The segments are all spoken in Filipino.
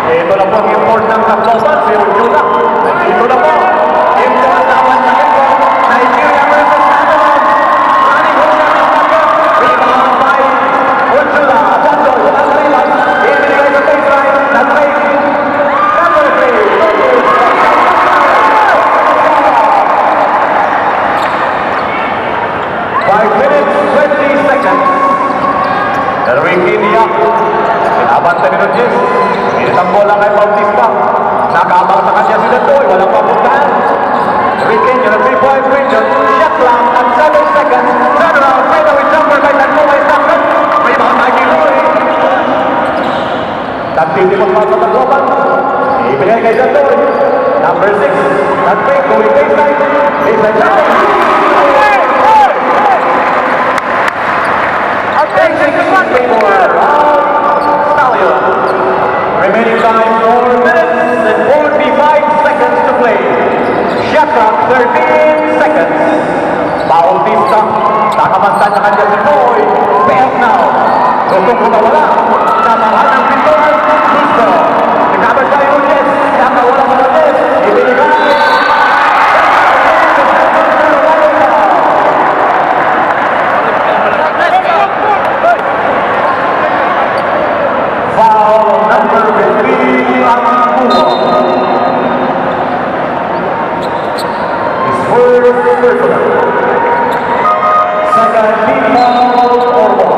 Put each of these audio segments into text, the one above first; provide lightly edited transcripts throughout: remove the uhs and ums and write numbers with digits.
Ito na po ang import ng Tacloban, si Urjula. Ito na po, import naman sa import, Nigeria versus Cameroon. Running home na ng Tacloban. Rebound by Urjula. Dandoy, walang realize. Ibinigay sa baseline. Nag-break. Number 5 minutes, 20 seconds. Enrique Diak. Sinabang sa Minutes. Minit ang bola kay Bautista. Nakabang sa kanya si Dandoy. Walang papuntahan. Enrique, yun ang 3-point region. Shot clock at 7 seconds. Turnaround. Fadeaway jumper by Dandoy. Stopper. Rebound by Giroy. Nagtitimot pa sa Tacloban. Ibigay kay Dandoy. Number 6. Nag-break. Going baseline. Baseline jumper. Remaining time 4 minutes and 45 seconds to play. Shot clock 13 seconds. Bautista, nakamantan na kanya si Boy. Payout now. Gustong kumawala. Namahan ng pintor. Gusto. Recovered by Nunez. Nakawala sa Nunez. Ibinigay. Foul number 15 on Cuba. His first personal. Second team foul or more.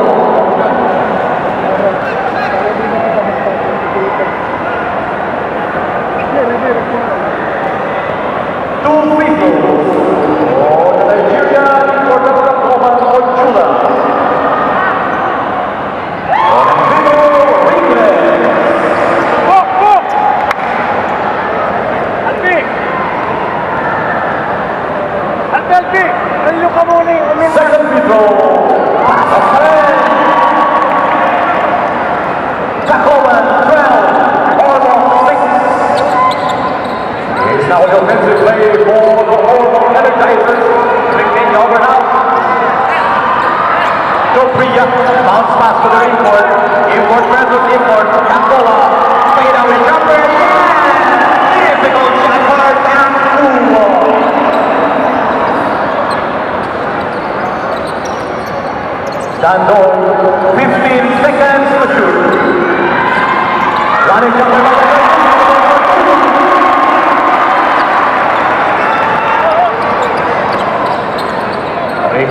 Two free throws for the Nigerian for the Tacloban Urjula. Second free throw. Pass of play. Tacloban 12. Ormo 6. It's now the offensive play for the Ormo Energizers. Flicking over now. Jopria. Bounce pass to the import. Import versus import. Capola. Fadeaway jumper. Difficult shot for Capola. Dandoy, 15 seconds to shoot. Running jumper by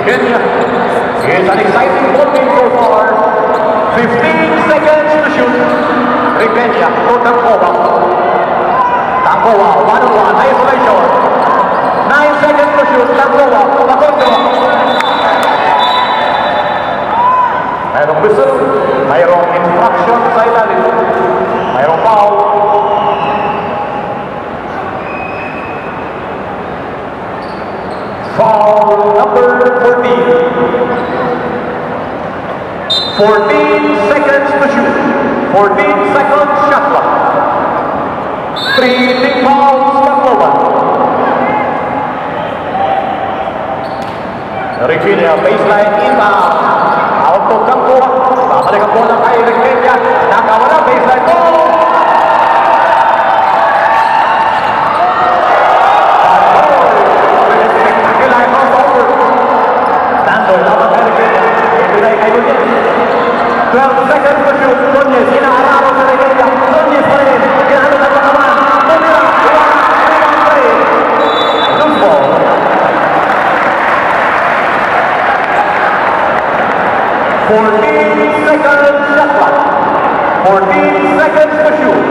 Kenya. It's an exciting ball game so far. 15 seconds to shoot. Kenya to Tacloban. Tacloban, 1-on-1, isolation. 9 seconds to shoot. Tacloban, Bacondo. Mayroong whistle, mayroong infraction sa ilalim, mayroong foul. Foul number 14. 14 seconds to shoot. 14 seconds shot clock. 3 team fouls Tacloban. Riquelme, baseline inbound. Out to Tacloban. Babalik ang bola kay Riquelme. Nakawala, baseline goal. Spectacular crossover. Dandoy, laban kay Riquelme. Ibigay kay Nunez. 12 seconds to shoot. Nunez, inaararo sa Riquelme. Nunez pa rin. Ginano na pa naman. Nunez, rebound pa rin. Loose ball. 14 seconds shot clock. 14 seconds to shoot.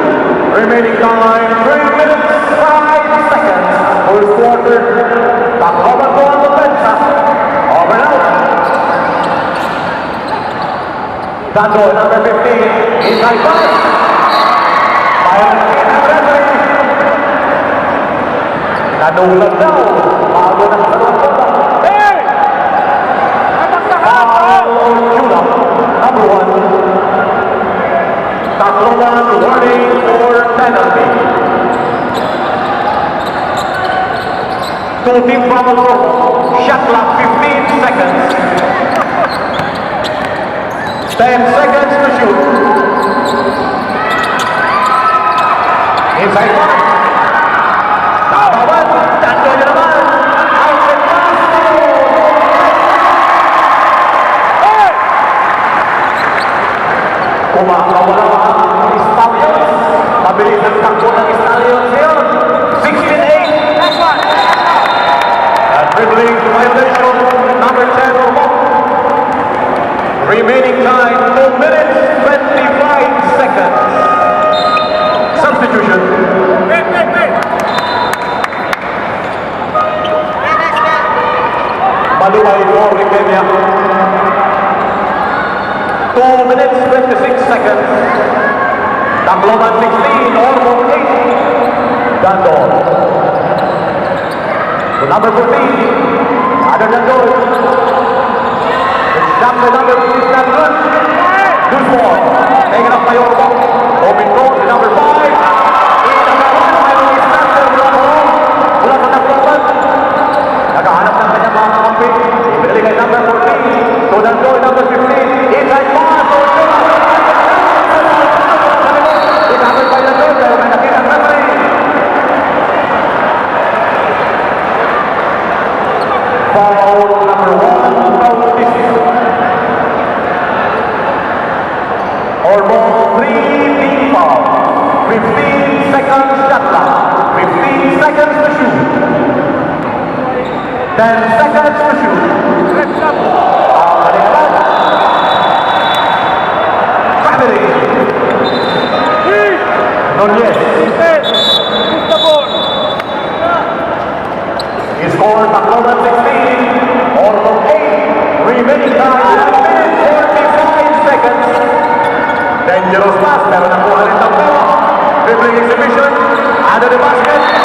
Remaining time 3 minutes 5 seconds. First quarter. Tacloban po ang offensa. Over now. Dandoy, number 15. Inside pass. Mayroon na referee. Nanulag daw. Bago ng salong bola. Number 1. Tacloban warning for penalty. Two team fouls. Shot clock 15 seconds. 10 seconds to shoot. Inside one. Tabawan. Tanto niya naman. Outside pass. Kumakawala ang Stallions. Mabilis ang takbo ng Stallions ngayon. 16-8. Next one. Dribbling violation, number 10 or more. Remaining time, 2 minutes, 25 seconds. Substitution. Maluway for Kenya. 2 minutes, 26 seconds. Tacloban 16, Ormo 8. Dandol. To number 14, other than those. It's shot by number 15, not good. Good ball. Taken up by Ormo. Open goal to number 5. Inagawan by Luis Castro. Mula sa Tacloban. Nakahanap ng kanyang mga kampi. Ibili kay number 14. To Dandol, number 15. Inside pass. Inagawan by Dandol. Pero may nakita ng referee. Foul number 1, Bautista. Ormo 3 team foul. 15 seconds shot clock. 15 seconds to shoot. 10 seconds to shoot. Baliktad. Family. Nunez. He scored Tacloban 16, Ormo 8, remaining time 45 seconds. Dangerous pass pero nakuha rin ng ball. Dribbling exhibition, under the basket.